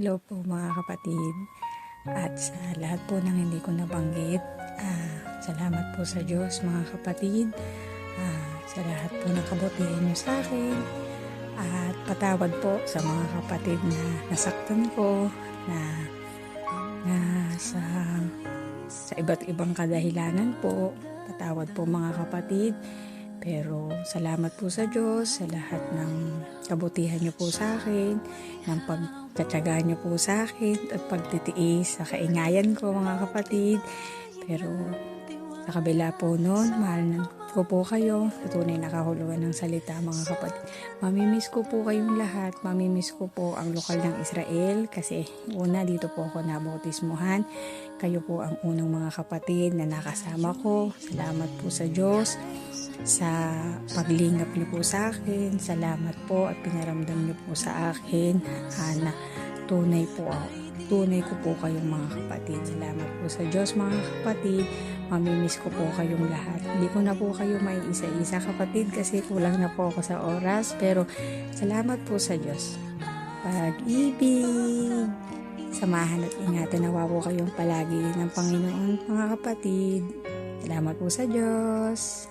Hello po mga kapatid at sa lahat po ng hindi ko nabanggit, salamat po sa Diyos mga kapatid, sa lahat po ng kabutihan niyo sa akin at patawad po sa mga kapatid na nasaktan ko na sa iba't ibang kadahilanan po. Patawad po mga kapatid. Pero salamat po sa Diyos sa lahat ng kabutihan niyo po sa akin, ng pagtsatsaga niyo po sa akin at pagtitiis sa kaingayan ko mga kapatid. Pero sa kabila po noon, mahal ko po kayo sa tunay na kahulugan ng salita mga kapatid. Mamimiss ko po kayong lahat. Mamimiss ko po ang lokal ng Israel kasi una dito po ako nabautismuhan. Kayo po ang unang mga kapatid na nakasama ko. Salamat po sa Diyos sa paglingap niyo po sa akin. Salamat po at pinaramdam niyo po sa akin na tunay ko po kayong mga kapatid. Salamat po sa Diyos mga kapatid. Mamimiss ko po kayong lahat. Hindi ko na po kayo may isa-isa kapatid kasi kulang na po ako sa oras. Pero salamat po sa Diyos. Pag-ibig, samahan at ingatan nawa po kayong palagi ng Panginoon mga kapatid. Salamat po sa Diyos.